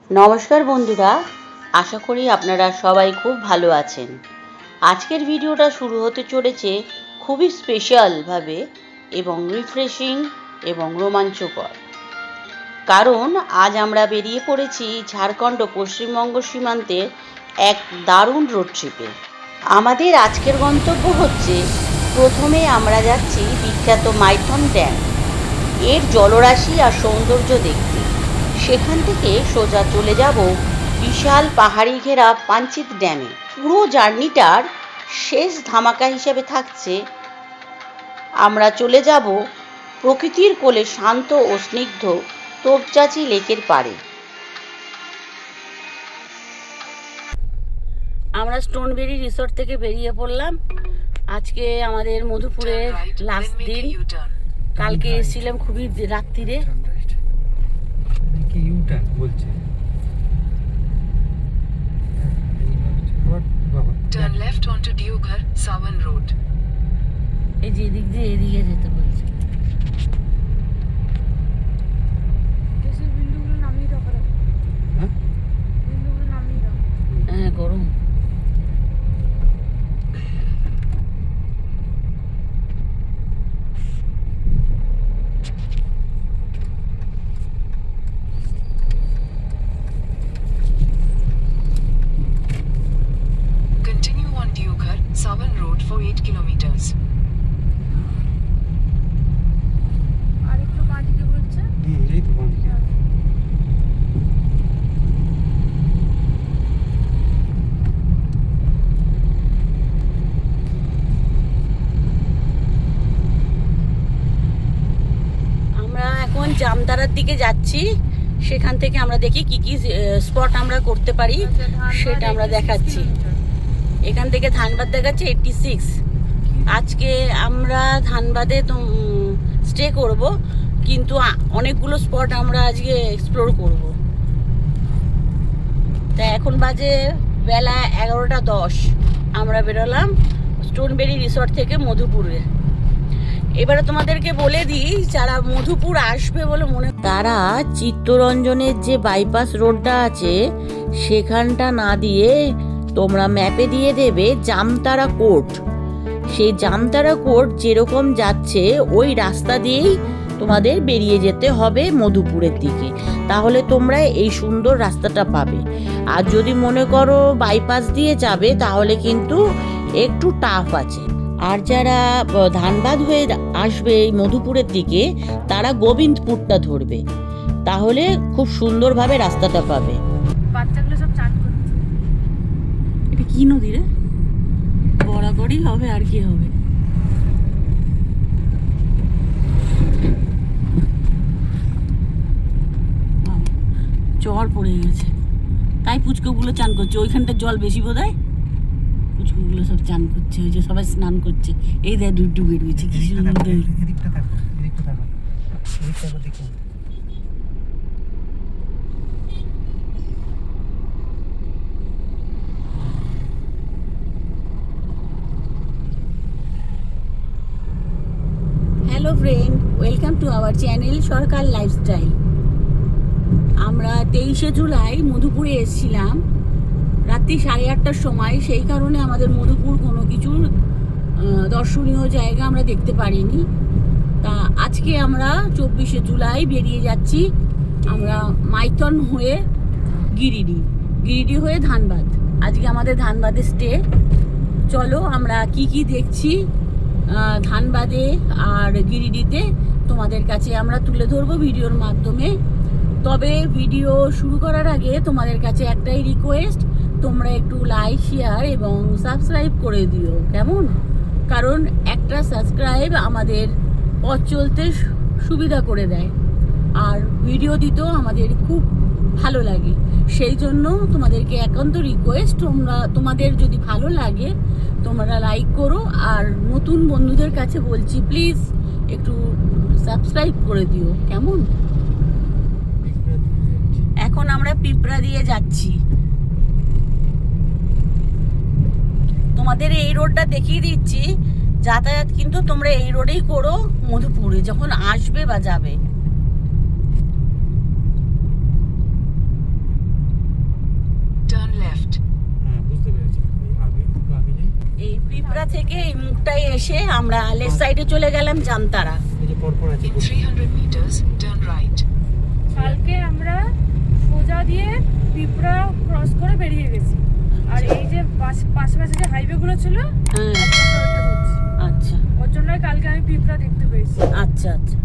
নমস্কার বন্ধুরা, আশা করি আপনারা সবাই খুব ভালো আছেন। আজকের ভিডিওটা শুরু হতে চলেছে খুবই স্পেশালভাবে এবং রিফ্রেশিং এবং রোমাঞ্চকর। কারণ আজ আমরা বেরিয়ে পড়েছি ঝাড়খণ্ড ও পশ্চিমবঙ্গ সীমান্তের এক দারুণ রোড ট্রিপে। আমাদের আজকের গন্তব্য হচ্ছে, প্রথমে আমরা যাচ্ছি বিখ্যাত মাইথন ড্যাম। এর জলরাশি আর সৌন্দর্য দেখতে। সেখান থেকে সোজা চলে যাব বিশাল পাহাড়ি ঘেরা পাঞ্চিত ড্যামে। পুরো জার্নিটার শেষ ধামাকা হিসেবে থাকছে আমরা চলে যাব প্রকৃতির কোলে শান্ত ও স্নিগ্ধ তোপচাঁচি লেকের পাড়ে। আমরা স্টোনবেরি রিসোর্ট থেকে বেরিয়ে পড়লাম। আজকে আমাদের মধুপুরের লাস্ট দিন। কালকে এসেছিলাম খুবই রাত্রিরে। Turn left onto Deoghar Sawan Road. এই যে এদিক দিয়ে এদিকে যেতে বলছে। হ্যাঁ, গরম। Continue on Deoghar Sawan Road for 8 kilometers. আমরা এখন জামতারার দিকে যাচ্ছি। সেখান থেকে আমরা দেখি কি কি স্পট আমরা করতে পারি সেটা আমরা দেখাচ্ছি। এখান থেকে ধানবাদ দেখাচ্ছে 86। আজকে আমরা ধানবাদে তো স্টে করব, কিন্তু অনেকগুলো স্পট আমরা আজকে এক্সপ্লোর করব। তা এখন বাজে বেলা 11:10। আমরা বেরোলাম স্টোনবেরি রিসর্ট থেকে মধুপুরে। এবারে তোমাদেরকে বলে দিই, যারা মধুপুর আসবে বলে মনে, তারা চিত্তরঞ্জনের যে বাইপাস রোডটা আছে সেখানটা না দিয়ে তোমরা ম্যাপে দিয়ে দেবে জামতারা কোর্ট। সেই জামতারা কোর্ট যেরকম যাচ্ছে ওই রাস্তা দিয়েই তোমাদের বেরিয়ে যেতে হবে মধুপুরের দিকে। তাহলে তোমরা এই সুন্দর রাস্তাটা পাবে। আর যদি মনে করো বাইপাস দিয়ে যাবে তাহলে কিন্তু একটু টাফ আছে। আর যারা ধানবাদ হয়ে আসবে এই মধুপুরের দিকে তারা গোবিন্দপুরটা ধরবে, তাহলে খুব সুন্দরভাবে রাস্তাটা পাবে। বাচ্চাগুলো সব চান করছে। এটা কি নদী রে? বরাবরই হবে, আর কি হবে। চর পড়ে গেছে, তাই পুচকোগুলো চান করছে। ওইখানটা জল বেশি বোধ হয়, পুচকুগুলো সব চান করছে। ওই যে সবাই স্নান করছে। এই দেখ ডুবে রয়েছে, কি সুন্দর। Hello friend, welcome to our channel Sarkar lifestyle. আমরা 23শে জুলাই মধুপুরে এসেছিলাম রাত্রি 8:30টার সময়। সেই কারণে আমাদের মধুপুর কোনো কিছু দর্শনীয় জায়গা আমরা দেখতে পারিনি। তা আজকে আমরা 24শে জুলাই বেরিয়ে যাচ্ছি। আমরা মাইথন হয়ে গিরিডি হয়ে ধানবাদ। আজকে আমাদের ধানবাদে স্টে। চলো আমরা কি কি দেখছি ধানবাদে আর গিরিডিতে তোমাদের কাছে আমরা তুলে ধরবো ভিডিওর মাধ্যমে। তবে ভিডিও শুরু করার আগে তোমাদের কাছে একটাই রিকোয়েস্ট, তোমরা একটু লাইক, শেয়ার এবং সাবস্ক্রাইব করে দিও, কেমন? কারণ একটা সাবস্ক্রাইব আমাদের পথ চলতে সুবিধা করে দেয়, আর ভিডিও দিতেও আমাদের খুব ভালো লাগে। সেই জন্য তোমাদেরকে একান্ত রিকোয়েস্ট, তোমাদের যদি ভালো লাগে তোমরা লাইক করো, আর নতুন বন্ধুদের কাছে বলছি প্লিজ একটু সাবস্ক্রাইব করে দিও, কেমন? এখন আমরা পিঁপড়া দিয়ে যাচ্ছি। তোমাদের এই রোডটা দেখিয়ে দিচ্ছি। যাতায়াত কিন্তু তোমরা এই রোডেই করো মধুপুরে যখন আসবে বা যাবে। এই পিপরা থেকে এই মুখটায় এসে আমরা লেফট সাইডে চলে গেলাম জামতারা। এই যে পরপর আছে In 300 meters, turn right. কালকে আমরা সোজা দিয়ে পিপরা ক্রস করে বেরিয়ে গেছি, আর এই যে পাশে যে হাইওয়ে গুলো ছিল হ্যাঁ আমরা ওইটা ধরছি। আচ্ছা ওর জন্যই কালকে আমি পিপরা দেখতে পেয়েছি। আচ্ছা আচ্ছা,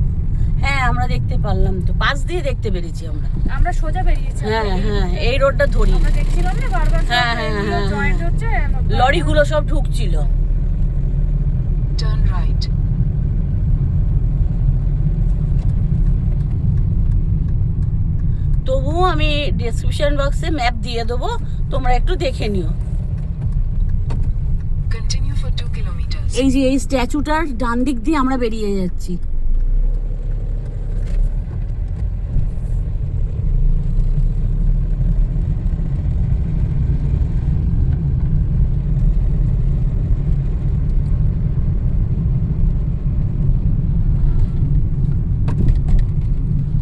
হ্যাঁ আমরা দেখতে পারলাম তো, পাশ দিয়ে দেখতে পেরেছি আমরা। আমরা সোজা বেরিয়েছি। হ্যাঁ হ্যাঁ, এই রোডটা ধরি। আমরা দেখছিলাম না বারবার হ্যাঁ, হ্যাঁ, হ্যাঁ, জয়েন্ট হ্যাঁ। হচ্ছে, লরিগুলো সব ঢুকছিল। Turn right. তবুও আমি ডেসক্রিপশন বক্সে ম্যাপ দিয়ে দেবো, তোমরা একটু দেখে নিও। Continue for 2 kilometers. এই যে এই স্ট্যাচুটার ডান দিক দিয়ে আমরা বেরিয়ে যাচ্ছি।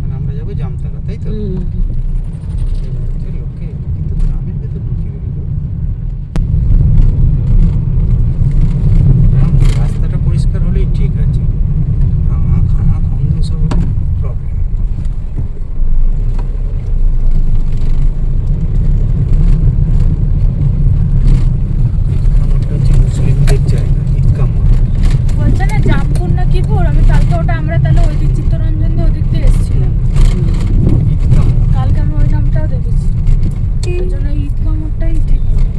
মানে আমরা যাবো জামতারা, তাই তো? হুম। এবার হচ্ছে লোকে কিন্তু গ্রামের ভেতর ঢুকে গেল। রাস্তাটা পরিষ্কার হলেই ঠিক আছে, ভাঙা খানা খন্দ সব প্রবলেম। আমারটা হচ্ছে মুসলিমদের জায়গা, ঈদগাহ মোড়। বলছে না জামপুর না কিপুর, আমি কালকে ওটা আমরা তাহলে ওই দিক চিত্তরঞ্জন দিয়ে ওই দিক দিয়ে এসেছিলাম। ঈদগাহ মোড়। কালকে আমি ওই নামটাও দেখেছি, ওই জন্য ঈদগাহ মোড়টাই ঠিক হবে।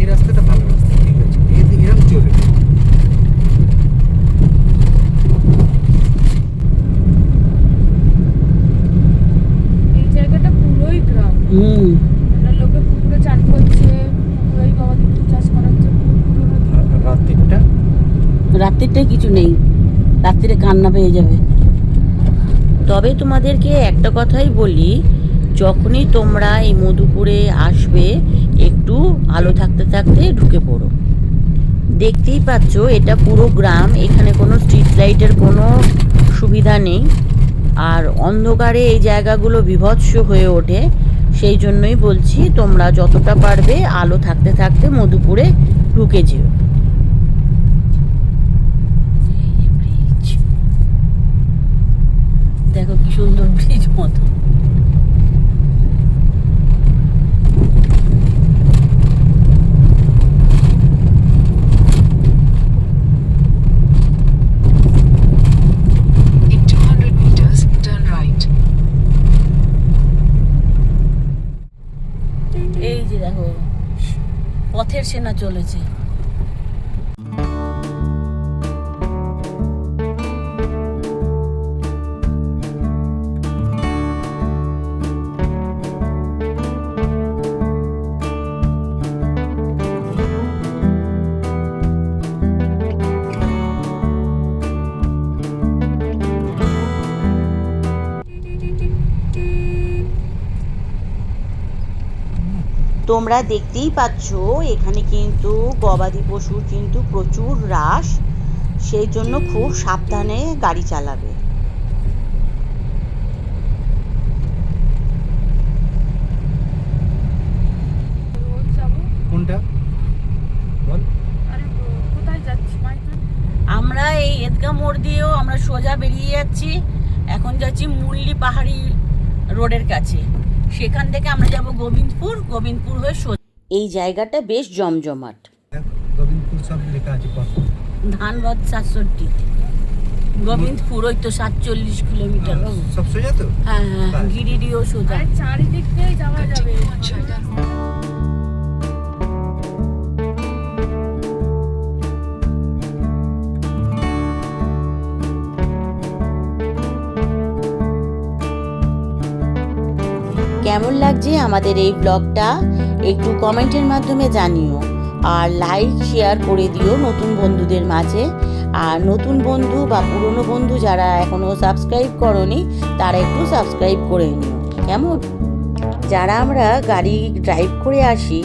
এই রাস্তাটা ভালো রাস্তা, ঠিক আছে, এরকম চলে। এই জায়গাটা পুরোই গ্রাম, হুম। মানে লোকে পুকুরে চান করছে, পুকুরেই গবাদি পশু চাষ করাচ্ছে, পুরো আর রাত্রিটা রাত্রিটায় কিছু নেই, রাত্রিরে কান্না পেয়ে যাবে। তবে তোমাদেরকে একটা কথাই বলি, যখনই তোমরা এই মধুপুরে আসবে একটু আলো থাকতে থাকতে ঢুকে পড়ো। দেখতেই পাচ্ছ এটা পুরো গ্রাম, এখানে কোনো স্ট্রিট লাইটের কোনো সুবিধা নেই, আর অন্ধকারে এই জায়গাগুলো বিভৎস হয়ে ওঠে। সেই জন্যই বলছি তোমরা যতটা পারবে আলো থাকতে থাকতে মধুপুরে ঢুকে যেও। দেখো কি সুন্দর ব্রিজ মতো। In 200 meters, turn right. এই যে দেখো পথের সেনা চলেছে। তোমরা দেখতেই পাচ্ছ এখানে কিন্তু গবাদি পশুর কিন্তু প্রচুর হ্রাস, সেই জন্য খুব সাবধানে গাড়ি চালাবে। রোজ যাবো। কোনটা বল? আরে কোথায় যাচ্ছি মাইকা? আমরা এই ঈদগাহ মোড় দিয়েও আমরা সোজা বেরিয়ে যাচ্ছি, এখন যাচ্ছি মুল্লি পাহাড়ি রোডের কাছে। সেখান থেকে আমরা যাব গোবিন্দপুর, গোবিন্দপুর হয়ে সোজা। এই জায়গাটা বেশ জমজমাট। দেখো গোবিন্দপুর সব লেখা আছে পাশে। ধানবাদ 67, গোবিন্দপুর ওই তো 47 কিলোমিটার। সব সোজা তো? হ্যাঁ হ্যাঁ, গিরিডিও সোজা। আরে চারিদিক দিয়ে যাওয়া যাবে। Continue on Chaitan. কেমন লাগছে আমাদের এই ব্লগটা একটু কমেন্টের মাধ্যমে জানিও, আর লাইক শেয়ার করে দিও নতুন বন্ধুদের মাঝে। আর নতুন বন্ধু বা পুরনো বন্ধু যারা এখনও সাবস্ক্রাইব করনি তারা একটু সাবস্ক্রাইব করে নিও, কেমন? যারা আমরা গাড়ি ড্রাইভ করে আসি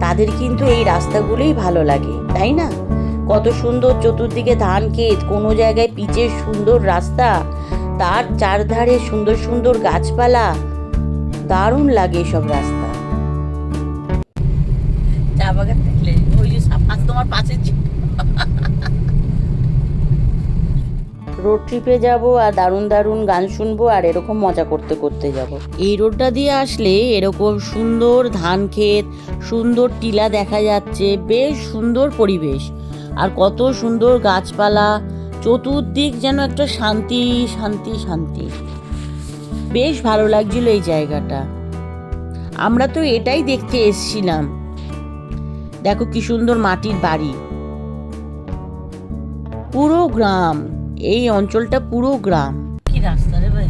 তাদের কিন্তু এই রাস্তাগুলোই ভালো লাগে, তাই না? কত সুন্দর চতুর্দিকে ধান ক্ষেত, কোনো জায়গায় পিচের সুন্দর রাস্তা, তার চারধারে সুন্দর সুন্দর গাছপালা, দারুণ লাগে সব রাস্তা। চা বাগান দেখলে ওই যে আজ তোমার পাশে রোড ট্রিপে যাব আর দারুণ দারুণ গান শুনবো আর এরকম মজা করতে করতে যাব। এই রোডটা দিয়ে আসলে এরকম সুন্দর ধান ক্ষেত, সুন্দর টিলা দেখা যাচ্ছে, বেশ সুন্দর পরিবেশ আর কত সুন্দর গাছপালা, চতুর্দিক যেন একটা শান্তি শান্তি শান্তি। বেশ ভালো লাগছিল এই জায়গাটা। আমরা তো এটাই দেখতে এসেছিলাম। দেখো কি সুন্দর মাটির বাড়ি, পুরো গ্রাম, এই অঞ্চলটা পুরো গ্রাম। কি রাস্তা রে ভাই!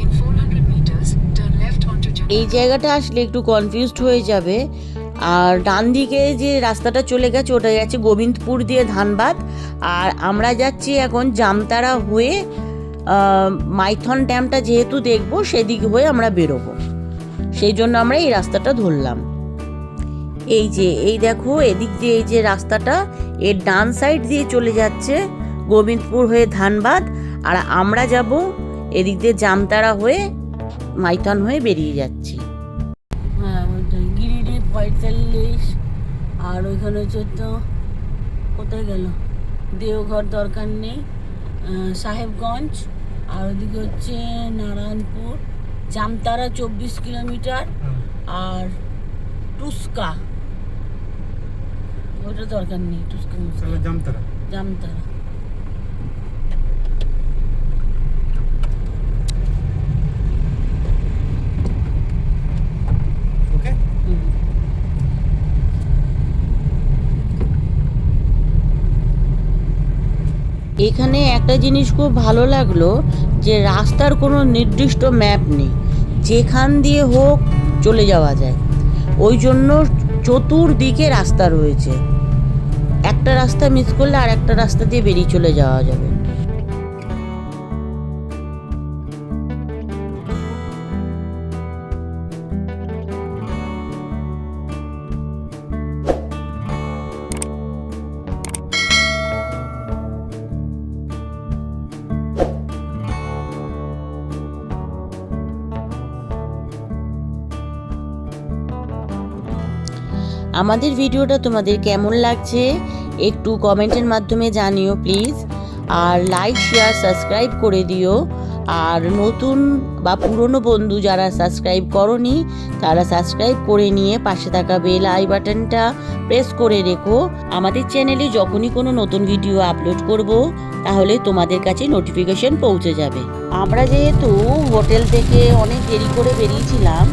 In 400 meters, turn left onto এই জায়গাটা আসলে একটু কনফিউজড হয়ে যাবে। আর ডান দিকে যে রাস্তাটা চলে গেছে ওটা গেছে গোবিন্দপুর দিয়ে ধানবাদ, আর আমরা যাচ্ছি এখন জামতারা হয়ে মাইথন ড্যামটা যেহেতু দেখবো সেদিক হয়ে আমরা বেরোবো, সেই জন্য আমরা এই রাস্তাটা ধরলাম। এই যে এই দেখো এদিক দিয়ে এই যে রাস্তাটা, এর ডান সাইড দিয়ে চলে যাচ্ছে গোবিন্দপুর হয়ে ধানবাদ, আর আমরা যাব এদিক দিয়ে জামতারা হয়ে মাইথন হয়ে বেরিয়ে যাচ্ছি। হ্যাঁ ওইটাই গিরিডি 45, আর ওইখানে হচ্ছে তো কোথায় গেল দেওঘর, দরকার নেই, সাহেবগঞ্জ, আর ওদিকে হচ্ছে নারায়ণপুর, জামতারা 24 কিলোমিটার, আর টুস্কা ওটা দরকার নেই, টুস্কা জামতারা। জামতারা। ওকে, এখানে একটা জিনিস খুব ভালো লাগলো যে রাস্তার কোনো নির্দিষ্ট ম্যাপ নেই, যেখান দিয়ে হোক চলে যাওয়া যায়, ওই জন্য চতুর্দিকে রাস্তা রয়েছে, একটা রাস্তা মিস করলে আর একটা রাস্তা দিয়ে বেরিয়ে চলে যাওয়া যাবে। আমাদের ভিডিওটা তোমাদের কেমন লাগছে একটু কমেন্টের মাধ্যমে জানিও প্লিজ, আর লাইক শেয়ার সাবস্ক্রাইব করে দিও। আর নতুন বা পুরনো বন্ধু যারা সাবস্ক্রাইব করনি তারা সাবস্ক্রাইব করে নিয়ে পাশে থাকা বেল আই বাটনটা প্রেস করে রেখো। আমাদের চ্যানেলে যখনই কোনো নতুন ভিডিও আপলোড করব তাহলে তোমাদের কাছে নোটিফিকেশন পৌঁছে যাবে। আমরা যেহেতু হোটেল থেকে অনেক দেরি করে বেরিয়েছিলাম,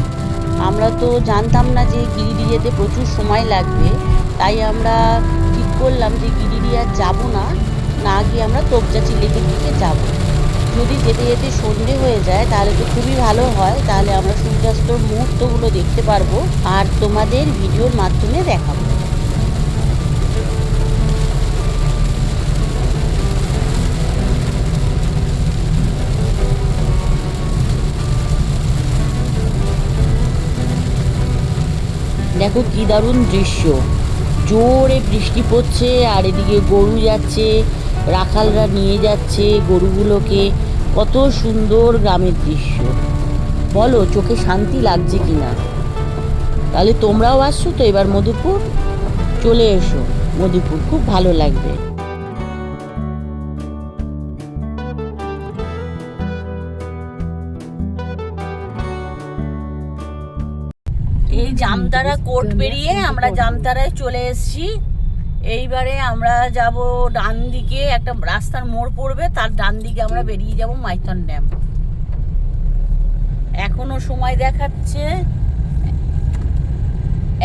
আমরা তো জানতাম না যে গিরিডি যেতে প্রচুর সময় লাগবে, তাই আমরা ঠিক করলাম যে গিরিডি আর যাবো না, না গিয়ে আমরা তোপচাচি লেকের দিকে যাব। যদি যেতে যেতে সন্ধে হয়ে যায় তাহলে তো খুবই ভালো হয়, তাহলে আমরা সূর্যাস্তর মুহূর্তগুলো দেখতে পারবো আর তোমাদের ভিডিওর মাধ্যমে দেখাবো। দেখো কি দারুণ দৃশ্য, জোরে বৃষ্টি পড়ছে আর এদিকে গরু যাচ্ছে, রাখালরা নিয়ে যাচ্ছে গরুগুলোকে। কত সুন্দর গ্রামের দৃশ্য, বলো চোখে শান্তি লাগছে কিনা? তাহলে তোমরাও আসছো তো এবার মধুপুর, চলে এসো মধুপুর, খুব ভালো লাগবে। এই জামতারা কোর্ট পেরিয়ে আমরা জামতারায় চলে এসেছি। এইবারে আমরা যাব ডান দিকে, একটা রাস্তার মোড় পড়বে, তার ডান দিকে আমরা বেরিয়ে যাব মাইথন ড্যাম। এখনো সময় দেখাচ্ছে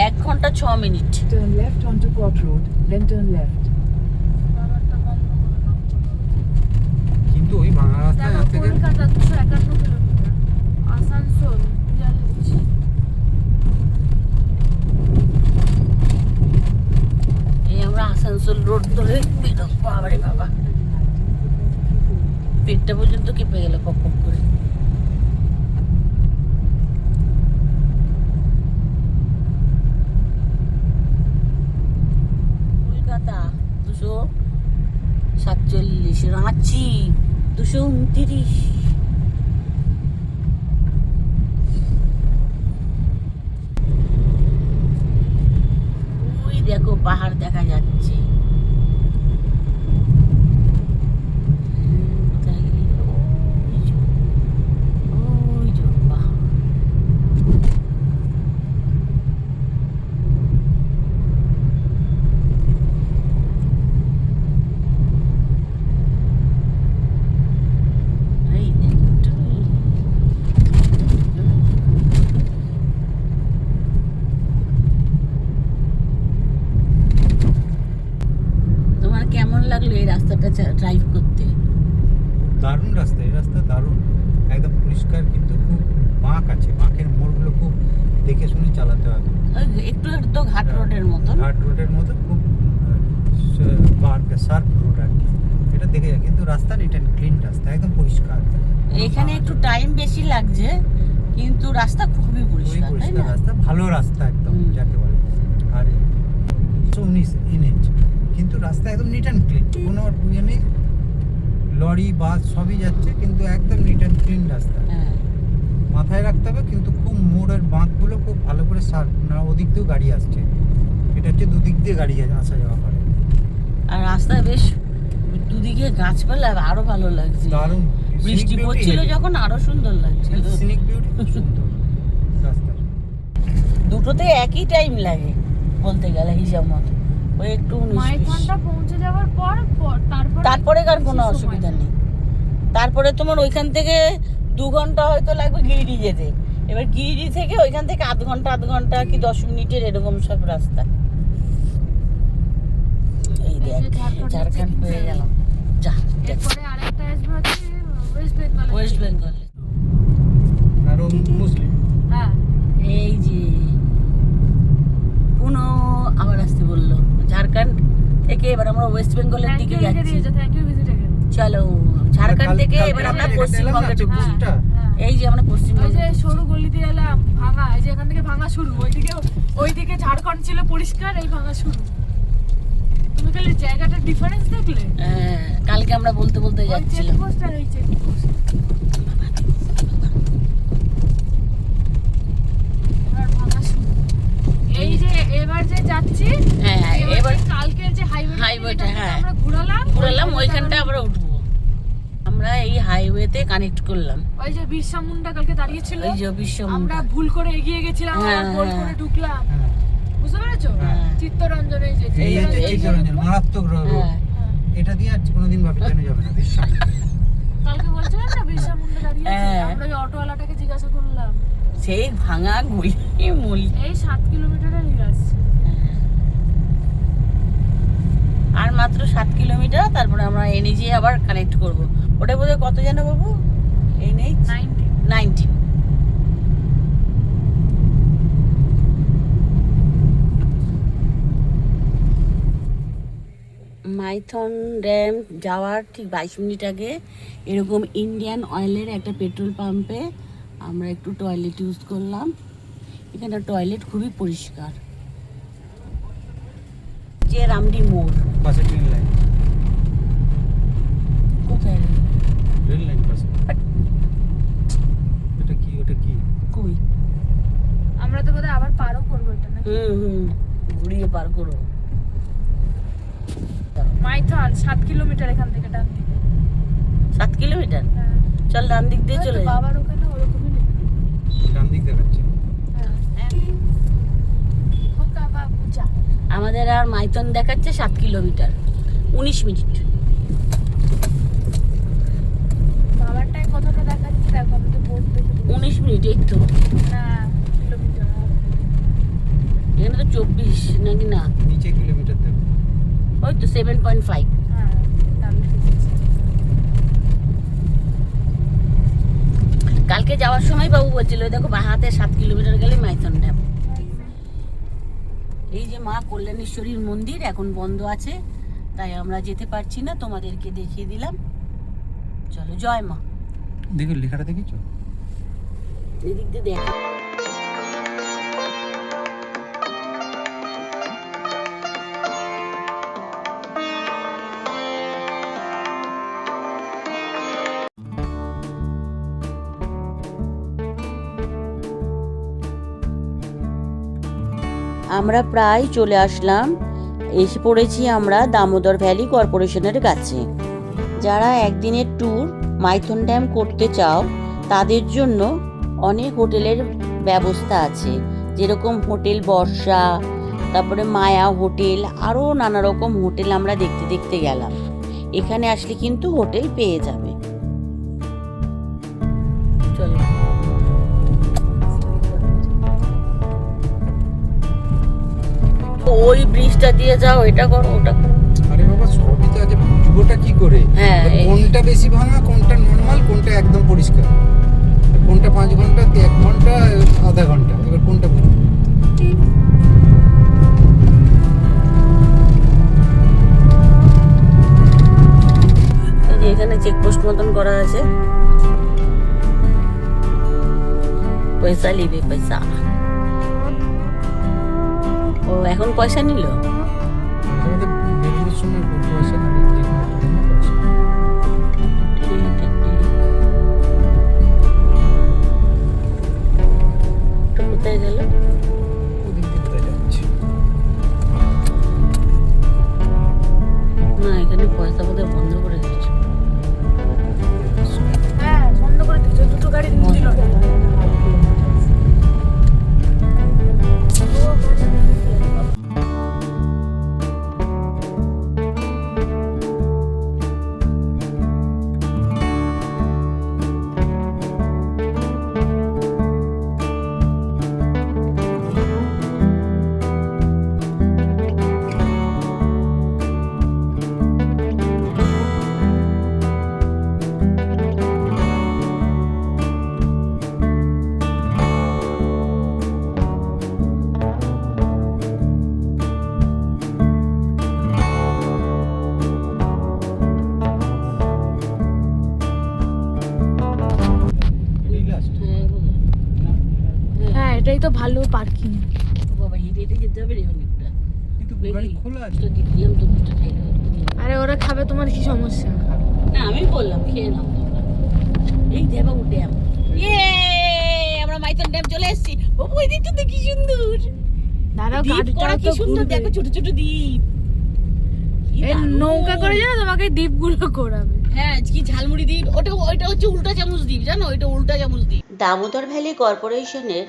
1 ঘন্টা 6 minute. Turn left onto Port Road, then turn left. কিন্তু ওই ভাঙা রাস্তা যাচ্ছে কেন? কলকাতা 251 কিলোমিটার, আসানসোল 42। এই আমরা আসানসোল রোড ধরে বেরোবো। বাবারে বাবা, পেটটা পর্যন্ত কেঁপে গেল পক পক করে। কলকাতা 47, রাঁচি 229। ওই দেখো পাহাড় দেখা যাচ্ছে। ওই যে পাহাড়। এই দেখো। তোমার কেমন লাগলো এই রাস্তাটা ড্রাইভ করতে? দারুণ রাস্তা, এই রাস্তা দারুণ, একদম পরিষ্কার, কিন্তু খুব বাঁক আছে, বাঁকের মোড়গুলো খুব দেখে শুনে চালাতে হবে। ওই একটু তো ঘাট রোডের মতন। ঘাট রোডের মতো খুব শার্প রোড আর কি, এটা দেখে যায়। কিন্তু রাস্তা এটা ক্লিন রাস্তা, একদম পরিষ্কার। এখানে একটু টাইম বেশি লাগছে, কিন্তু রাস্তা খুবই খুবই পরিষ্কার, তাই পরিষ্কার না? রাস্তা, ভালো রাস্তা একদম, হুম। যাকে বলে। আর 19 NH, কিন্তু রাস্তা একদম নিট অ্যান্ড ক্লিন, কোনো ইয়ে নেই, লরি বাস সবই যাচ্ছে, কিন্তু একদম নিট অ্যান্ড ক্লিন রাস্তা। হ্যাঁ। মাথায় রাখতে হবে কিন্তু খুব মোড়ের বাঁকগুলো খুব ভালো করে শার্প, না ওদিক দিয়েও গাড়ি আসছে, এটা হচ্ছে দুদিক দিয়ে গাড়ি আসা যাওয়া করে। আর রাস্তায় বেশ দুদিকে গাছপালা, আরো ভালো লাগছে। দারুণ বৃষ্টি পড়ছিল যখন আরো সুন্দর লাগছিল। সিনিক বিউটি খুব সুন্দর রাস্তা। দুটোতে একই টাইম লাগে বলতে গেলে হিসাব মতো, ওই একটু 19-20। মাইথনটা পৌঁছে যাওয়ার পর তারপরে আর কোনো বেশি সময় অসুবিধা নেই। নেই। তারপরে তোমার ওইখান থেকে 2 ঘন্টা হয়তো লাগবে গিরিডি যেতে। এবার গিরিডি থেকে ওইখান থেকে আধ ঘন্টা কি 10 মিনিটের এরকম সব রাস্তা। এই এই যে দেখ, ঝাড়খণ্ডের ঝাড়খণ্ড checking পেয়ে point। গেলাম। যা দেখ, এরপরে আরেকটা আসবে হচ্ছে ওয়েস্ট বেঙ্গল। ওয়েস্ট বেঙ্গল। আর ও মুসলিম। হ্যাঁ, এই যে পুনো আবার আসতে বললো। ঝাড়খণ্ড থেকে এবার আমরা ওয়েস্ট বেঙ্গলের থ্যাংক দিকে ইউ লিখে যাচ্ছি। দিয়েছে, থ্যাংক ইউ ভিজিট অ্যাগেন। চলো, ঝাড়খণ্ড থেকে কালকে এবার আমরা আমরা পশ্চিমবঙ্গে এটা ঢুকছি। চেকপোস্টটা। এই যে আমরা ওই পশ্চিমবঙ্গে যে ঢুকছি। সরু গলি দিয়ে এলাম, ভাঙা, এই যে এখান থেকে ভাঙা শুরু, ওইদিকে ঝাড়খণ্ড ছিল পরিষ্কার, এই ভাঙা শুরু। তুমি খালি জায়গাটার ডিফারেন্স দেখলে? কালকে আমরা বলতে বলতে ওই যাচ্ছিলাম। চেকপোস্ট আর এই চেকপোস্ট। এবার ভাঙা শুরু। এই যে এবার যে যাচ্ছি, হ্যাঁ, এবার এবার যে কালকের যে হাইওয়েটা, হ্যাঁ। আমরা ঘুরালাম ওইখানটা আমরা উঠবো। আমরা এই হাইওয়েতে কানেক্ট করলাম। ওই যে বিরসা মুন্ডা কালকে দাঁড়িয়েছিল, ওই যে বিশ্ব আমরা ভুল করে এগিয়ে গেছিলাম, হ্যাঁ, আবার গোল করে ঢুকলাম, হ্যাঁ, বুঝতে পেরেছো? হ্যাঁ। চিত্তরঞ্জন, এই যে এই হচ্ছে এই- চিত্তরঞ্জন, মারাত্মক রোড। হ্যাঁ, এটা দিয়ে আর কোনোদিন ভাবিতে যাবে না, বিশ্বাস। কালকে বলছিলাম না বিরসা মুন্ডা দাঁড়িয়েছে, হ্যাঁ। আমরা ওই অটোওয়ালাটাকে জিজ্ঞাসা করলাম, সেই ভাঙা গলি মলি। এই 7 কিলোমিটারের আসছে। আর মাত্র 7 কিলোমিটার, তারপরে আমরা এনএজি আবার কানেক্ট করব। ওটা বোধহয় কত জানো বাবু? এনএইচ 19। মাইথন ড্যাম যাওয়ার ঠিক 22 মিনিট আগে এরকম ইন্ডিয়ান অয়েলের একটা পেট্রোল পাম্পে আমরা একটু টয়লেট ইউজ করলাম। এখানে টয়লেট খুবই পরিষ্কার। যে রামডি মোড়, পাশে ট্রেন লাইন, কোথায়? রেল লাইন পাশে। এটা কি, ওটা কি? কই? আমরা তো বোধহয় আবার পারও করবো এটা না? ঘুরিয়ে পার করো। মাইথন 7 কিলোমিটার এখান থেকে ডান দিকে। 7 কিলোমিটার? হ্যাঁ। চল ডান দিক দিয়ে ওই তো চলে যাই। বাবার ওখানে ওরকমই লেখা। ডান দিক দেখাচ্ছে। হ্যাঁ। খোকা বাবু যা। আমাদের আর মাইথন দেখাচ্ছে 7 কিলোমিটার 19 মিনিট। বাবারটায় কতটা দেখাচ্ছে দেখো, আমি তো বোর্ড দেখে বলছি। 19 মিনিট, এই তো। না, কিলোমিটার। এখানে তো 24 নাকি না? নিচে কিলোমিটার দেখো। ওই তো 7.5। হ্যাঁ, তাহলে ঠিক আছে। কালকে যাওয়ার সময় বাবু বলছিল দেখো বাঁ হাতে 7 কিলোমিটার গেলে মাইথন ড্যাম। এই যে মা কল্যাণেশ্বরীর মন্দির এখন বন্ধ আছে, তাই আমরা যেতে পারছি না, তোমাদেরকে দেখিয়ে দিলাম। চলো, জয় মা। দেখো লেখাটা দেখেছো? এদিক দিয়ে দেখা। আমরা প্রায় চলে আসলাম, এসে পড়েছি আমরা দামোদর ভ্যালি কর্পোরেশনের কাছে। যারা একদিনের ট্যুর মাইথন ড্যাম করতে চাও তাদের জন্য অনেক হোটেলের ব্যবস্থা আছে, যেরকম হোটেল বর্ষা, তারপরে মায়া হোটেল, আরও নানা রকম হোটেল আমরা দেখতে দেখতে গেলাম। এখানে আসলে কিন্তু হোটেল পেয়ে যাবে। চলো, ওই ব্রিজটা দিয়ে যাও, এটা করো, ওটা করো। আরে বাবা, সবই তো আছে, বুঝবোটা কি করে? হ্যাঁ, কোনটা বেশি ভাঙা, কোনটা নর্মাল, কোনটা একদম পরিষ্কার, আর কোনটা 5 ঘন্টা, 1 ঘন্টা, আধা ঘন্টা, এবার কোনটা বুঝবো? এই যে এখানে চেকপোস্ট মতন করা আছে, পয়সা নিবে, পয়সা। ও এখন পয়সা নিল। আমাদের বেরোনোর সময় পয়সা না নিলে যে কোনো একটা দিনে পয়সা। তো কোথায় গেল? ওদিক দিয়ে কোথায় যাচ্ছে? না, এখানে পয়সা বোধহয় বন্ধ করে দিচ্ছে। হ্যাঁ, বন্ধ করে দিচ্ছে, দুটো গাড়ি দিল না। এই last? হ্যাঁ, এটাই তো ভালো পার্কিং। বাবা, হেঁটে হেঁটে যেতে হবে রে অনেকটা। কিন্তু গাড়ি খোলা আছে। তো দিলাম তো দুটো খাইলো। আরে ওরা খাবে, তোমার কি সমস্যা? না, আমি বললাম খেয়ে নাও তোমরা। এই দেবা ড্যাম, আমরা মাইথন ড্যাম চলে এসেছি। ও, ওই দিকটা তো কি সুন্দর, দাঁড়াও, দ্বীপ করা গাড়িটা কি তো সুন্দর, ঘুরবে। দেখো ছোট ছোট দ্বীপ। কি এই দারুণ। নৌকা করে জানো তোমাকে দ্বীপগুলো ঘোরাবে। হ্যাঁ, কি ঝালমুড়ি দ্বীপ, ওটা হচ্ছে উল্টা চামচ দ্বীপ, জানো, ওইটা উল্টা চামচ দ্বীপ। দামোদর ভ্যালি কর্পোরেশনের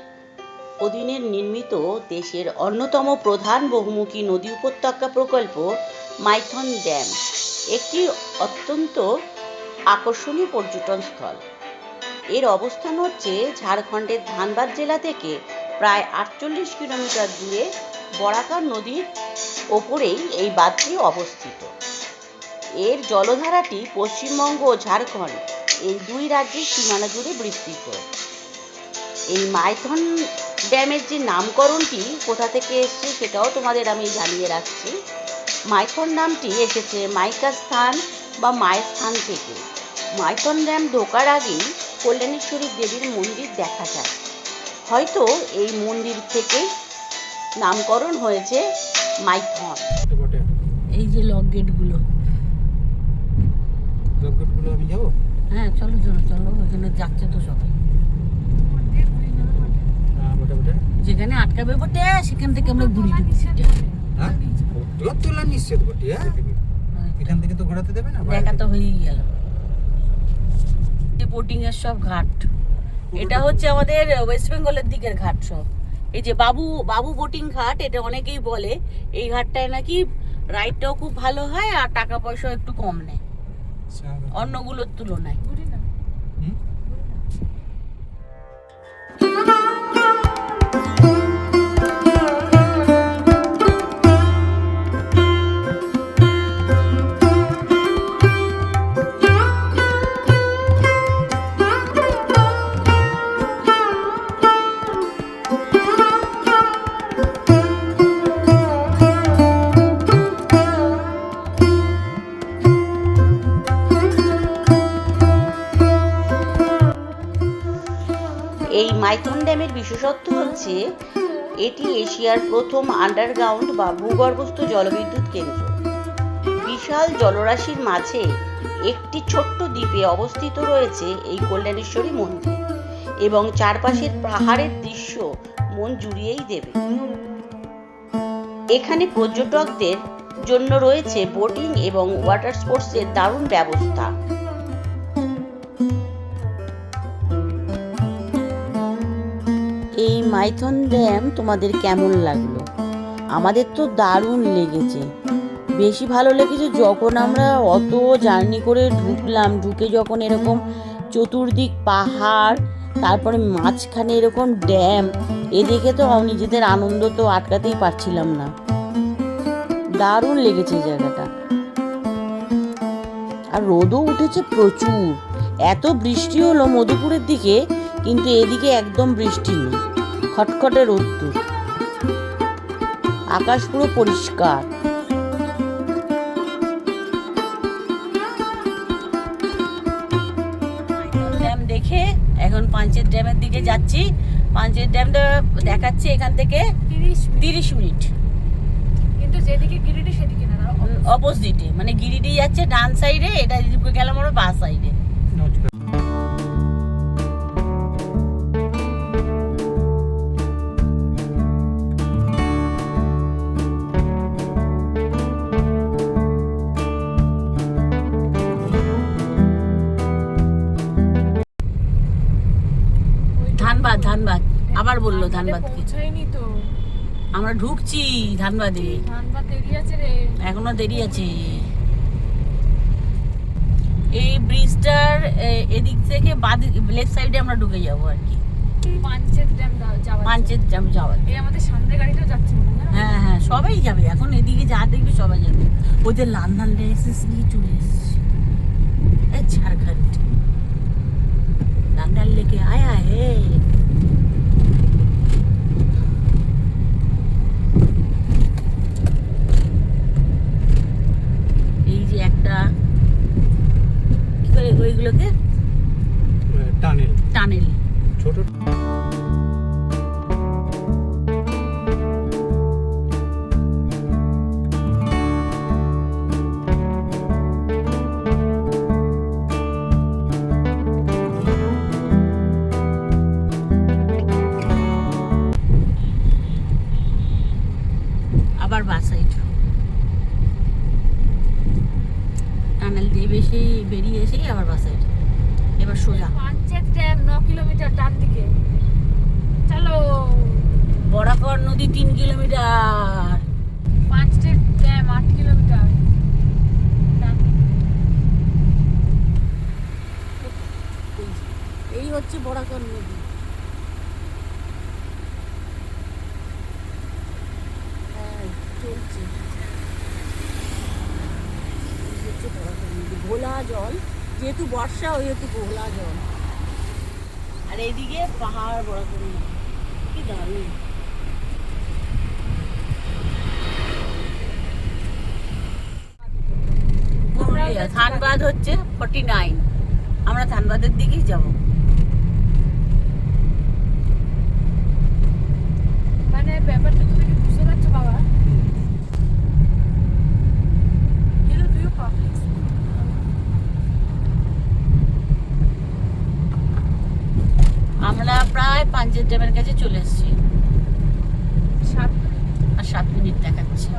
অধীনে নির্মিত দেশের অন্যতম প্রধান বহুমুখী নদী উপত্যকা প্রকল্প মাইথন ড্যাম একটি অত্যন্ত আকর্ষণীয় পর্যটন স্থল। এর অবস্থান হচ্ছে ঝাড়খণ্ডের ধানবাদ জেলা থেকে প্রায় 48 কিলোমিটার দূরে বরাকার নদীর ওপরেই এই বাঁধটি অবস্থিত। এর জলধারাটি পশ্চিমবঙ্গ ও ঝাড়খণ্ড এই দুই রাজ্যের সীমানা জুড়ে বিস্তৃত। এই মাইথন ড্যামের যে নামকরণটি কোথা থেকে এসছে সেটাও তোমাদের আমি জানিয়ে রাখছি। মাইথন নামটি এসেছে মাইকা স্থান বা মায়ের স্থান থেকে। মাইথন ড্যাম ঢোকার আগেই কল্যাণেশ্বরী দেবীর মন্দির দেখা যায়। হয়তো এই মন্দির থেকে নামকরণ হয়েছে মাইথন। বটে। এই যে লক গেটগুলো। লোকগুলো আমি যাবো? হ্যাঁ, চলো চলো চলো, এখানে যাচ্ছে তো সবাই। হ্যাঁ, বটে। যেখানে আটকাবে বটে সেখান থেকে আমরা ঘুরি দেবো। হ্যাঁ, তোলা নিশ্চিত বটে। হ্যাঁ, এখান থেকে তো ঘোরাতে দেবে না? দেখা তো হয়েই গেল। বোটিং এর সব ঘাট, এটা হচ্ছে আমাদের ওয়েস্ট বেঙ্গলের দিকের ঘাট সব। এই যে বাবু বোটিং ঘাট, এটা অনেকেই বলে এই ঘাটটায় নাকি রাইডটাও খুব ভালো হয় আর টাকা পয়সাও একটু কম নেয় অন্যগুলোর তুলনায়। হুম? এই মাইথন ড্যামের বিশেষত্ব হচ্ছে এটি এশিয়ার প্রথম আন্ডারগ্রাউন্ড বা ভূগর্ভস্থ জলবিদ্যুৎ কেন্দ্র। বিশাল জলরাশির মাঝে একটি ছোট্ট দ্বীপে অবস্থিত রয়েছে এই কল্যাণেশ্বরী মন্দির এবং চারপাশের পাহাড়ের দৃশ্য মন জুড়িয়েই দেবে। এখানে পর্যটকদের জন্য রয়েছে বোটিং এবং ওয়াটার স্পোর্টসের দারুণ ব্যবস্থা। এই মাইথন ড্যাম তোমাদের কেমন লাগলো? আমাদের তো দারুণ লেগেছে। বেশি ভালো লেগেছে যখন আমরা অত জার্নি করে ঢুকলাম, ঢুকে যখন এরকম চতুর্দিক পাহাড়, তারপরে মাঝখানে এরকম ড্যাম, এদিকে তো নিজেদের আনন্দ তো আটকাতেই পারছিলাম না। দারুণ লেগেছে এই জায়গাটা। আর রোদও উঠেছে প্রচুর। এত বৃষ্টি হলো মধুপুরের দিকে, কিন্তু এদিকে একদম বৃষ্টি নেই, খটখটে রোদ্দুর, আকাশ পুরো পরিষ্কার। ড্যাম দেখে এখন পাঞ্চেত ড্যামের দিকে যাচ্ছি। পাঞ্চেত ড্যামটা দেখাচ্ছে এখান থেকে 30 মিনিট, কিন্তু যেদিকে গিরিডি সেদিকে না, অপোজিটে, মানে গিরিডি যাচ্ছে ডান সাইডে, এটা গেলাম আমরা বাঁ সাইডে। ধানবাদ আবার বললো ধানবাদকে। পৌঁছায়নি তো, আমরা ঢুকছি ধানবাদে, ধানবাদ দেরি আছে রে, এখনো দেরি আছে। এই ব্রিজটার এদিক থেকে লেফট সাইডে আমরা ঢুকে যাবো আর কি, পাঞ্চেত ড্যাম যাওয়া। পাঞ্চেত ড্যাম যাওয়ার। এই আমাদের সামনে গাড়িটাও যাচ্ছে না? হ্যাঁ হ্যাঁ, সবাই যাবে এখন, এদিকে যা দেখবি সবাই যাবে। ওদের লাল লাল ড্রেসেস নিয়ে চলে এসেছে ঝাড়খণ্ড। লাল লাল লেকে আয়া হে। এই যে একটা কি করে ওইগুলোকে টানেল টানেল। ছোট আবার বাস সাইড টানেল দিয়ে বেশি বেরিয়ে এসেই আবার বাস সাইড। এবার সোজা পাঞ্চেত ড্যাম 9 কিলোমিটার ডান দিকে। চলো। বরাকর নদী 3 কিলোমিটার। পাঞ্চেত ড্যাম 8 কিলোমিটার ডান দিকে। এই হচ্ছে বরাকর নদী। হ্যাঁ, চলছে। এই হচ্ছে বরাকর নদী, ঘোলা জল, যেহেতু বর্ষা ওইহেতু ঘোলা জল। আর এইদিকে পাহাড়, বরাকর নদী, কি দারুণ। পুরুলিয়া ধানবাদ হচ্ছে 49, আমরা ধানবাদের দিকেই যাবো। মানে ব্যাপারটা তুমি কি বুঝতে পারছো বাবা? Hillview public school. আমরা প্রায় পাঞ্চেত ড্যামের কাছে চলে এসেছি, 7 মিনিট দেখাচ্ছে।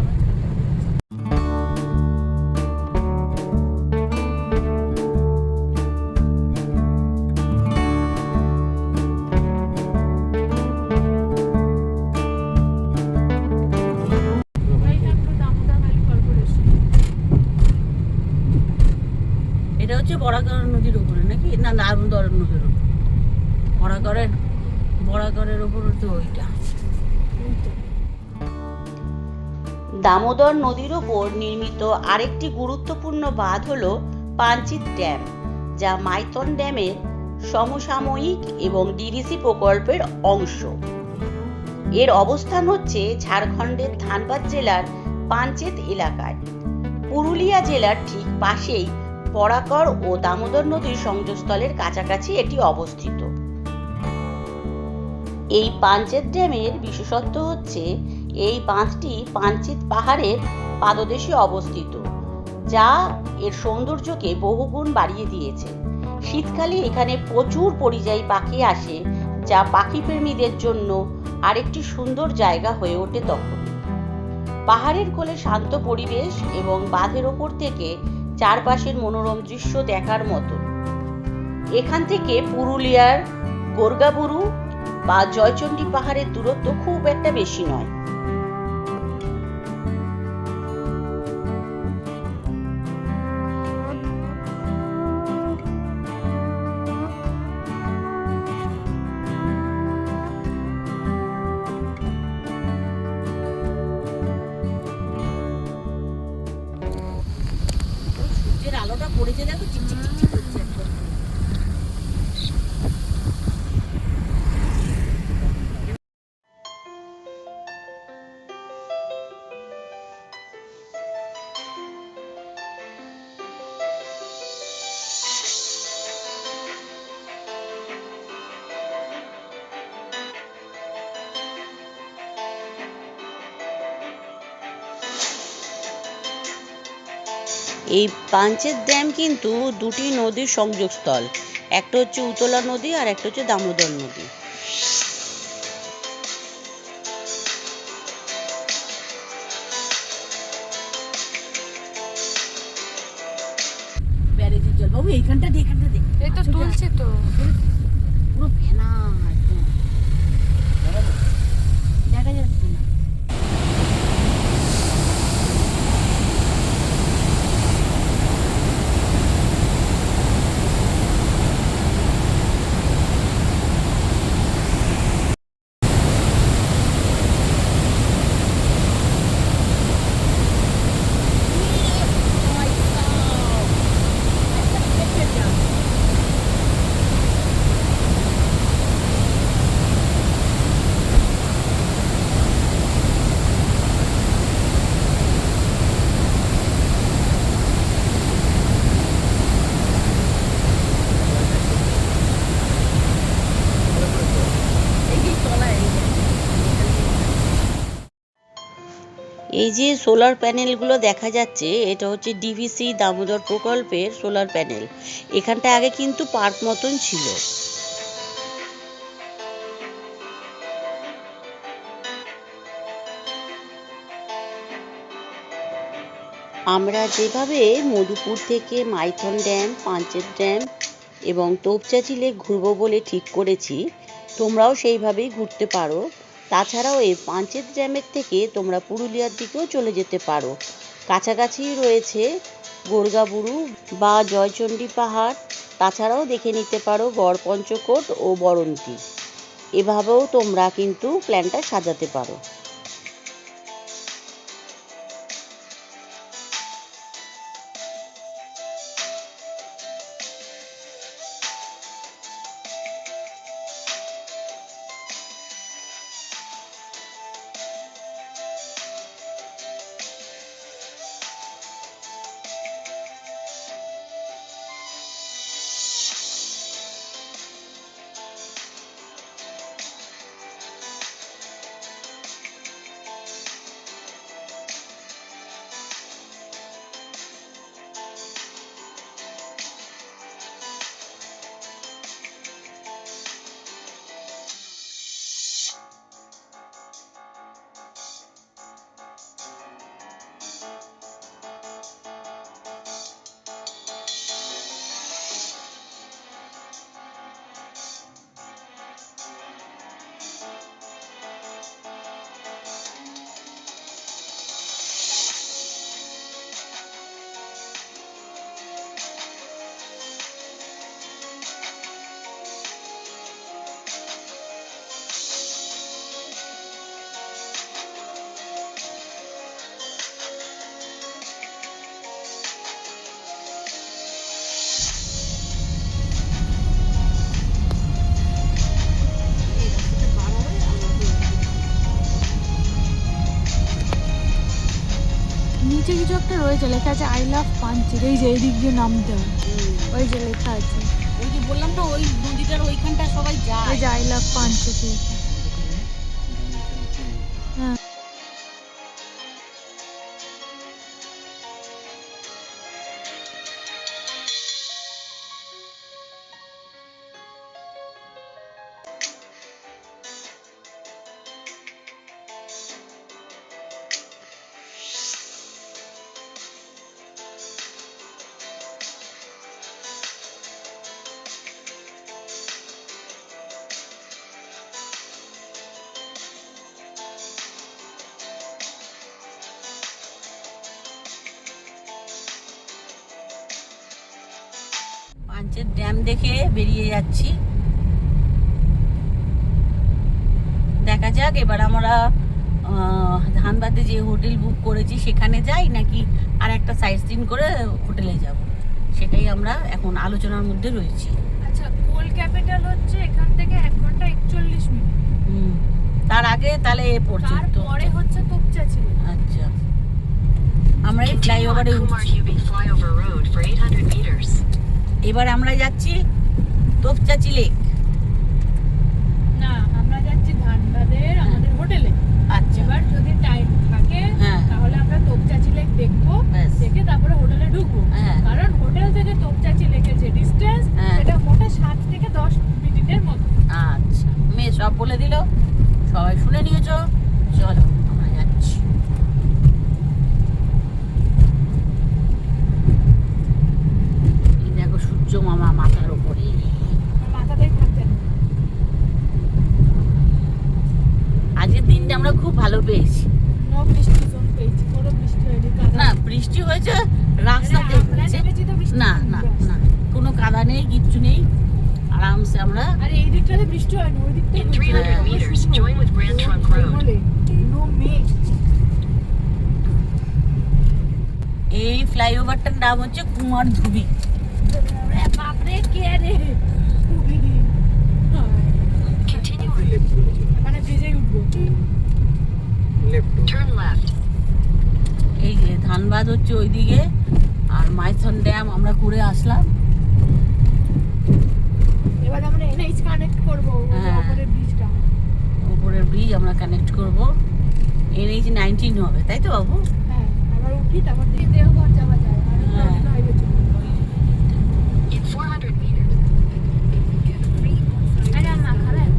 এটা হচ্ছে বরাকর নদীর উপরে নাকি, না দামোদর নদীর উপর। বরাকরের উপর তো ওইটা। দামোদর নদীর ওপর নির্মিত আরেকটি গুরুত্বপূর্ণ বাঁধ হলো পাঞ্চেত ড্যাম, যা মাইথন ড্যামের সমসাময়িক এবং ডিডিসি প্রকল্পের অংশ। এর অবস্থান হচ্ছে ঝাড়খণ্ডের ধানবাদ জেলার পাঞ্চেত এলাকায়। পুরুলিয়া জেলার ঠিক পাশেই বরাকর ও দামোদর নদীর সংযোগস্থলের কাছাকাছি এটি অবস্থিত। এই পাঞ্চেত ড্যামের বিশেষত্ব হচ্ছে এই বাঁধটি পাঞ্চেত পাহাড়ের পাদদেশে অবস্থিত, যা এর সৌন্দর্যকে বহুগুণ বাড়িয়ে দিয়েছে। শীতকালে এখানে প্রচুর পরিযায়ী পাখি আসে, যা পাখিপ্রেমীদের জন্য আরেকটি সুন্দর জায়গা হয়ে ওঠে তখন। পাহাড়ের কোলে শান্ত পরিবেশ এবং বাঁধের ওপর থেকে চারপাশের মনোরম দৃশ্য দেখার মতো। এখান থেকে পুরুলিয়ার গোর্গাবুরু বা জয়চণ্ডী পাহাড়ের দূরত্ব খুব একটা বেশি নয়। সূর্যের আলোটা পড়েছে, দেখো চিকচিক চিকচিক করছে একদম। এই পাঞ্চেত ড্যাম কিন্তু দুটি নদীর সংযোগস্থল, একটা হচ্ছে উতলা নদী আর একটা হচ্ছে দামোদর নদী। ব্যারেজের জল, বাবু এইখানটা দে, এইখানটা দে। এই তো তুলছে তো। পুরো ফেনা একদম, দেখা যাচ্ছে না। এই যে সোলার প্যানেলগুলো দেখা যাচ্ছে, এটা হচ্ছে ডিভিসি দামোদর প্রকল্পের সোলার প্যানেল। এখানটা আগে কিন্তু পার্ক মতন ছিল। আমরা যেভাবে মধুপুর থেকে মাইথন ড্যাম, পাঞ্চেত ড্যাম এবং তোপচাঁচি লেক ঘুরবো বলে ঠিক করেছি, তোমরাও সেইভাবেই ঘুরতে পারো। তাছাড়াও এই পাঞ্চেত ড্যামের থেকে তোমরা পুরুলিয়ার দিকেও চলে যেতে পারো। কাছাকাছিই রয়েছে গোর্গাবুরু বা জয়চণ্ডী পাহাড়। তাছাড়াও দেখে নিতে পারো গড়পঞ্চকোট ও বরন্তি। এভাবেও তোমরা কিন্তু প্ল্যানটা সাজাতে পারো। নিচে কিছু একটা রয়েছে, লেখা আছে আই লাভ পাঞ্চেত। এই যে এইদিক দিয়ে নামতে হয়, ওই যে লেখা আছে, ওই যে বললাম না, ওই নদীটার ওইখানটা সবাই যায়। ওই যে আই লাভ পাঞ্চেত। হ্যাঁ, পাঞ্চেত ড্যাম দেখে বেরিয়ে যাচ্ছি। দেখা যাক এবার আমরা ধানবাদে যে হোটেল বুক করেছি সেখানে যাই নাকি আর একটা সাইট সিন করে হোটেলে যাব, সেটাই আমরা এখন আলোচনার মধ্যে রয়েছি। আচ্ছা, কোল ক্যাপিটাল হচ্ছে এখান থেকে 1 ঘন্টা 41 মিনিট। তার আগে তাহলে এ পড়ছে তো। তারপরে হচ্ছে তোপচাচিলি। আচ্ছা, আমরা এই Continue on ফ্লাইওভারে Kumar উঠছি। Hubei flyover road for 800 meters. এবার আমরা যাচ্ছি তোপচাচি লেক। না, আমরা যাচ্ছি ধানবাদের আমাদের হোটেলে। আচ্ছা, এবার যদি টাইম থাকে হ্যাঁ। তাহলে আমরা তোপচাচি লেক দেখবো, ব্যাস। দেখে তারপরে হোটেলে ঢুকবো। হ্যাঁ। কারণ হোটেল থেকে তোপচাচি লেকের যে ডিসটেন্স হ্যাঁ। সেটা মোটে 7 থেকে 10 মিনিটের মতো। আচ্ছা, মেয়ে সব বলে দিল, সবাই শুনে নিয়েছো। চলো আমরা যাচ্ছি। এই দেখো সূর্য মামা মাথার উপরে। আমার মাথাতেই থাকছে না। আজকের দিনটা আমরা খুব ভালো পেয়েছি। নো বৃষ্টি জোন পেয়েছি, কোনো বৃষ্টি হয়নি, কাদা না, বৃষ্টি হয়েছে রাস্তাতে আমরা হয়েছে। নেমেছি তো বৃষ্টি না হয়নি, না ব্যাস। না, কোনো কাদা নেই, কিচ্ছু নেই, আরামসে আমরা। আর এই দিকটাতে বৃষ্টি হয়নি, ওই দিকটাতে In 300 meters, join with Grand Trunk Road. No মেঘ। এই ফ্লাইওভারটার নাম হচ্ছে কুমার ধুবি। বাপরে, কে রে? Continue on. লেফট বলেছে, মানে ভিজেই উঠবো। লেফট। Turn left. এই যে ধানবাদ হচ্ছে ওইদিকে, আর মাইথন ড্যাম আমরা ঘুরে আসলাম। এবার আমরা এনএইচ কানেক্ট করবো, হ্যাঁ। ওপরের ব্রিজটা। উপরের ব্রিজ আমরা কানেক্ট করব। NH 19 হবে, তাই তো বাবু? হ্যাঁ, আবার উঠি, তারপর দিয়ে দেওঘর যাওয়া যায়। আর হ্যাঁ। হাইওয়ে চলবে। In 400 meters. আরে মা খাবেন?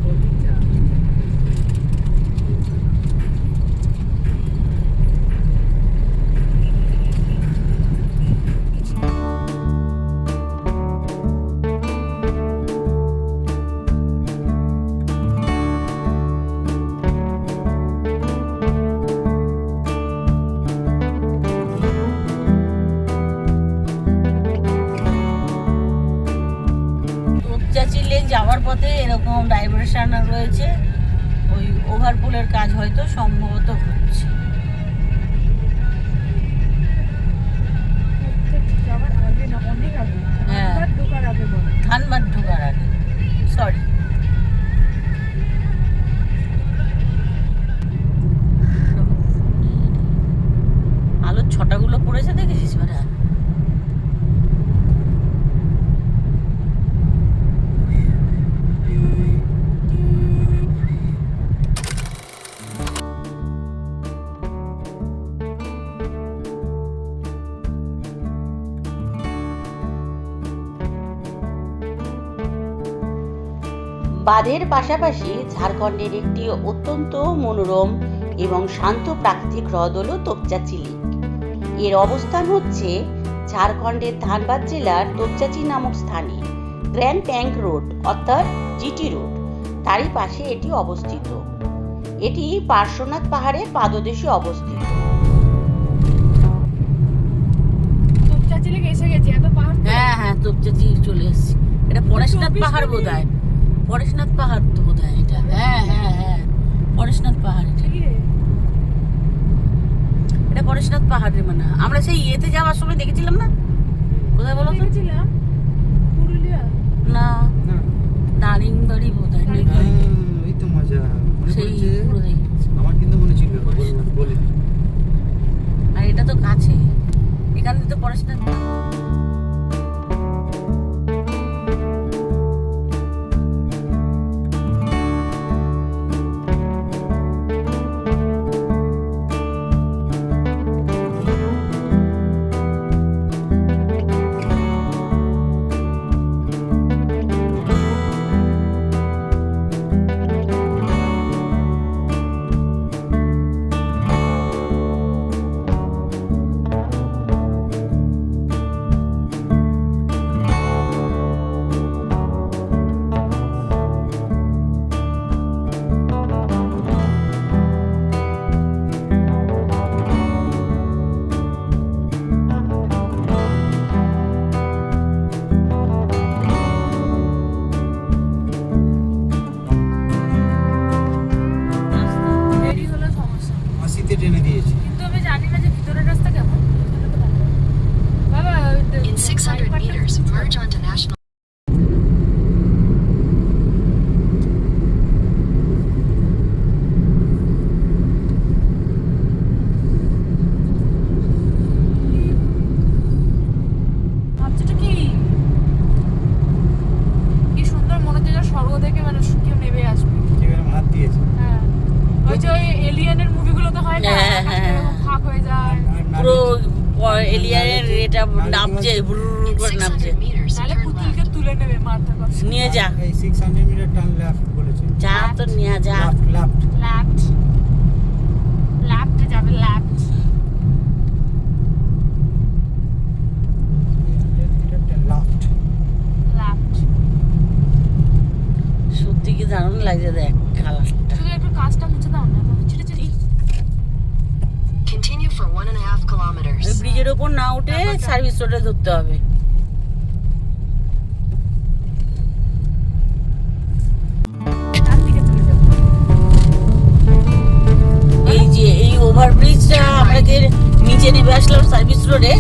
তোপচাচি লেক যাওয়ার পথে এরকম ডাইভারশন রয়েছে, ওই ওভারপুলের কাজ হয়তো সম্ভবত হচ্ছে। যাওয়ার আগে না, অনেক আগে। হ্যাঁ। একবার ঢোকার আগে বলো। ধানবাদ ঢোকার আগে, সরি। আলোর ছটাগুলো পড়েছে দেখেছিস বেটা? বাঁধের পাশাপাশি ঝাড়খণ্ডের একটি অত্যন্ত মনোরম এবং শান্ত প্রাকৃতিক হ্রদ হল তোপচাচি লেক। এর অবস্থান হচ্ছে ঝাড়খণ্ডের ধানবাদ জেলার তোপচাচি নামক স্থানে, গ্র্যান্ড ট্যাঙ্ক রোড অর্থাৎ জিটি রোড, তারই পাশে এটি অবস্থিত। এটি পার্শ্বনাথ পাহাড়ের পাদদেশে অবস্থিত। তোপচাচি লেক এসে গেছি, এত পাহাড় তো। হ্যাঁ হ্যাঁ, তোপচাচি চলে এসেছি। এটা পরেশনাথ 24 পাহাড় মিনিট। বোধ হয়, পরেশনাথ পাহাড় তো বোধ হয় এটা। হ্যাঁ হ্যাঁ হ্যাঁ, পরেশনাথ পাহাড় এটা। কি রে? এটা পরেশনাথ পাহাড়ের মানে আমরা সেই ইয়েতে যাওয়ার সময় দেখেছিলাম না, কোথায় বলো তো? দেখেছিলাম পুরুলিয়া। না, না, দারিংবাড়ি বোধ হয় নাকি? ওই তো মজা মনে সেই পড়েছে। পুরো দেখেছি। আমার কিন্তু মনে ছিল, বলে দিই। আর এটা তো কাছে, এখান থেকে তো পরেশনাথ। হয়ে যায়। পুরো এলিয়ানের এটা নামছে, ভুরুর করে নামছে। 600 meters, তাহলে turn পুতুলকে left. তুলে নেবে মারতে পারছে। নিয়ে যা, এই 600 মিটার টার্ন লেফট বলেছে। যা তো নিয়ে যা। লেফট লেফট লেফট যাবে, লেফট। লেফট। লেফট। সত্যি কি দারুণ লাগছে দেখ কালারটা। শুধু একটু কাজটা মুছে দাও না, ছিটে ছিটে। Continue for 1.5 এই kilometers. ব্রিজের ওপর না উঠে সার্ভিস রোডে ধরতে হবে। তার দিকে চলে যাবো। এই যে এই ওভারব্রিজটা আমাদের নিচে নেমে আসলাম সার্ভিস রোডে,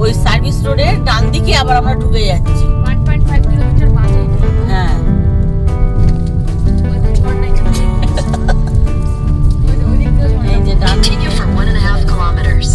ওই সার্ভিস রোডের ডান দিকে আবার আমরা ঢুকে যাচ্ছি। 1.5 কিলোমিটার বাদে। হ্যাঁ, এই যে ডান দিকে। Continue for 1.5 kilometers.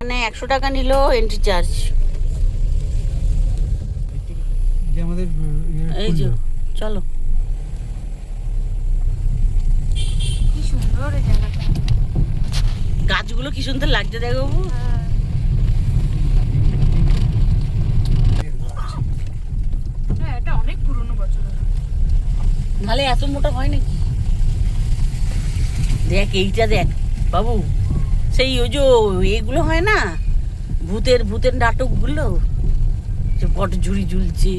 এখানে 100 টাকা নিল এন্ট্রি চার্জ। যে আমাদের এই যে চলো। কি সুন্দর এই জায়গাটা। গাছগুলো কি সুন্দর লাগছে দেখো বাবু। হ্যাঁ, এটা অনেক পুরনো বছর। নাহলে এত মোটা হয় নাকি? দেখ এইটা দেখ বাবু, সেই ওই যে এগুলো হয় না, ভূতের ভূতের নাটকগুলো, যে বট ঝুড়ি ঝুলছে।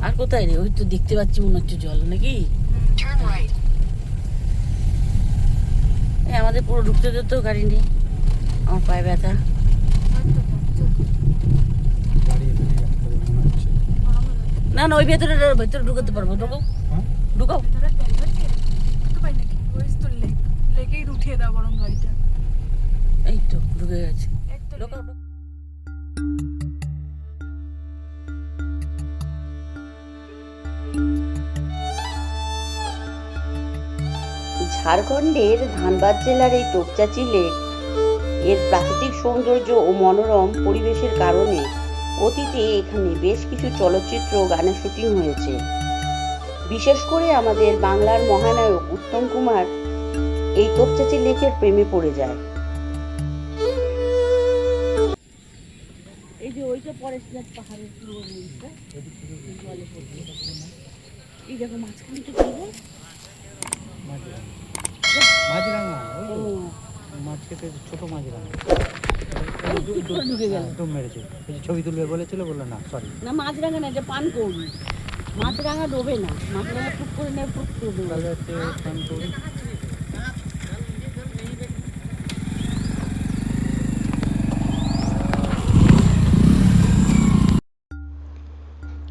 আর কোথায় রে? ওই তো দেখতে পাচ্ছি মনে হচ্ছে জল নাকি। Turn right. এই আমাদের পুরো ঢুকতে তো গাড়ি নেই, আমার পায়ে ব্যথা। গাড়ি এখানে রাখতে হবে মনে হচ্ছে। না না, ওই ভেতরে ভেতরে ঢুকাতে পারবো। ঢুকাও হ্যাঁ ঢুকাও। ভেতরে তেল ভরছে? তো পাই নাকি? ওই তো লেকেই উঠিয়ে দাও বরং গাড়িটা। এই তো ঢুকে গেছে। এই তো ঢুকাও ঢুকাও। ঝাড়খণ্ডের ধানবাদ জেলার এই তোপচাঁচি লেক এর প্রাকৃতিক সৌন্দর্য ও মনোরম পরিবেশের কারণে অতীতে এখানে বেশ কিছু চলচ্চিত্র ও গানের শুটিং হয়েছে। বিশেষ করে আমাদের বাংলার মহানায়ক উত্তম কুমার এই তোপচাঁচি লেকের প্রেমে পড়ে যায়। এই যে ওইটা পরে পাহাড়ের পুরো জিনিসটা জলে পড়ছে। এই দেখো মাঝখানে তো করবো। মাঝরাঙা ওই ও, তো মাছ খেতে ছোট মাঝরাঙা ঠিক করে ঢুকে গেল। ডুব মেরেছে। এই যে ছবি তুলবে বলেছিল, বললো না সরি। না মাছরাঙা না, এটা পান করবি। মাছরাঙা ডোবে না, মাছরাঙা টুক করে নেয়, টুক করে ডোবে। তাহলে হচ্ছে স্নান করি।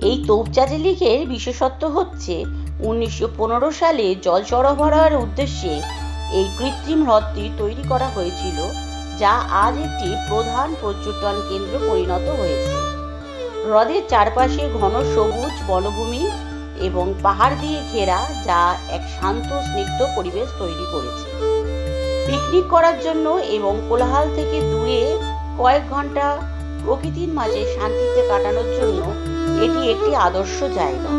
এই তোপচাঁচি লেকের বিশেষত্ব হচ্ছে 1915 সালে জল সরবরাহের উদ্দেশ্যে এই কৃত্রিম হ্রদটি তৈরি করা হয়েছিল, যা আজ একটি প্রধান পর্যটন কেন্দ্র পরিণত হয়েছে। হ্রদের চারপাশে ঘন সবুজ বনভূমি এবং পাহাড় দিয়ে ঘেরা, যা এক শান্ত স্নিগ্ধ পরিবেশ তৈরি করেছে। পিকনিক করার জন্য এবং কোলাহল থেকে দূরে কয়েক ঘন্টা প্রকৃতির মাঝে শান্তিতে কাটানোর জন্য এটি একটি আদর্শ জায়গা।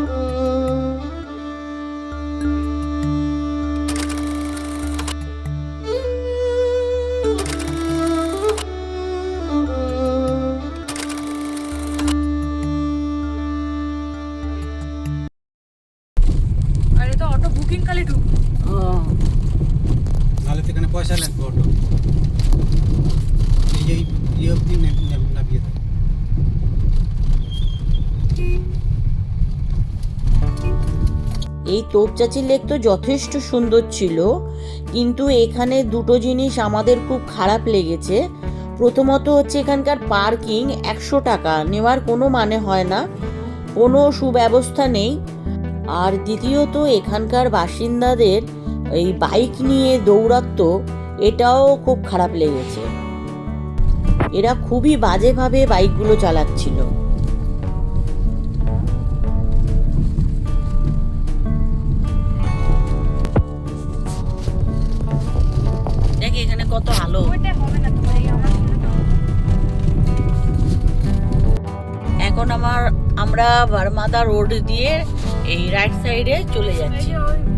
আর এটা অটো বুকিং কালে ঢুকবো। ও, নাহলে তো এখানে পয়সা লাগবে অটো। এই যে ইয়ে অব্দি নামিয়ে দেয়। এই তোপচাঁচি লেক তো যথেষ্ট সুন্দর ছিল, কিন্তু এখানে দুটো জিনিস আমাদের খুব খারাপ লেগেছে। প্রথমত হচ্ছে এখানকার পার্কিং 100 টাকা নেওয়ার কোনো মানে হয় না, কোনো সুব্যবস্থা নেই। আর দ্বিতীয়ত এখানকার বাসিন্দাদের এই বাইক নিয়ে দৌরাত্ম, এটাও খুব খারাপ লেগেছে। এরা খুবই বাজেভাবে বাইকগুলো চালাচ্ছিল। দেখ এখানে কত আলো। ওইটা হবে না তো ভাই, আমার মনে তো এখন আমরা বারমাদা রোড দিয়ে এই রাইট সাইডে চলে এই যাচ্ছি। যে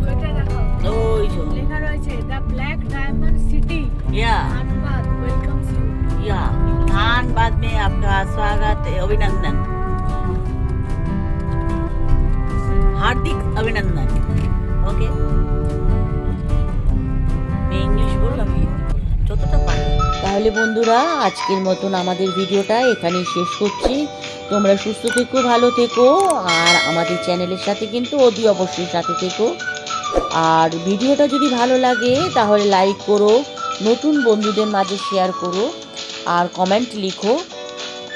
ওইটা দেখো, ওই যে লেখা রয়েছে দ্য ব্ল্যাক ডায়মন্ড সিটি या ধনবাদ ওয়েলকামস ইউ। या धनबाद में आपका स्वागत है, अभिनंदन, हार्दिक अभिनंदन। ओके मैं इंग्लिश बोलলাম, যতটা পারি। তাহলে বন্ধুরা, আজকের মতন আমাদের ভিডিওটা এখানেই শেষ করছি। তোমরা সুস্থ থেকো, ভালো থেকো, আর আমাদের চ্যানেলের সাথে কিন্তু অতি অবশ্যই সাথে থেকো। আর ভিডিওটা যদি ভালো লাগে তাহলে লাইক করো, নতুন বন্ধুদের মাঝে শেয়ার করো, আর কমেন্ট লিখো।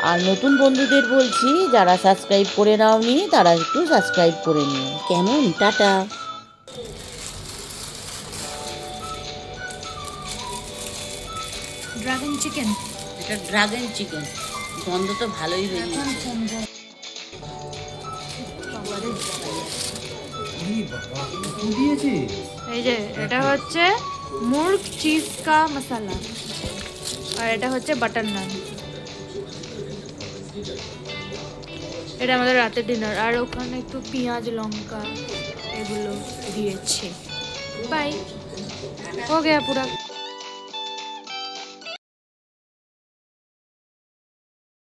আর নতুন বন্ধুদের বলছি, যারা সাবস্ক্রাইব করে নাওনি তারা একটু সাবস্ক্রাইব করে নিও। কেমন? টাটা। ড্রাগন চিকেন এটা ড্রাগন চিকেন, গন্ধ তো ভালোই বেরিয়েছে। এই যে এটা হচ্ছে মুর্গ চিজ কা মশলা, আর এটা হচ্ছে বাটার নান। এটা আমাদের রাতের ডিনার। আর ওখানে একটু পেঁয়াজ লঙ্কা এগুলো দিয়েছে। বাই, হো গয়া পুরা।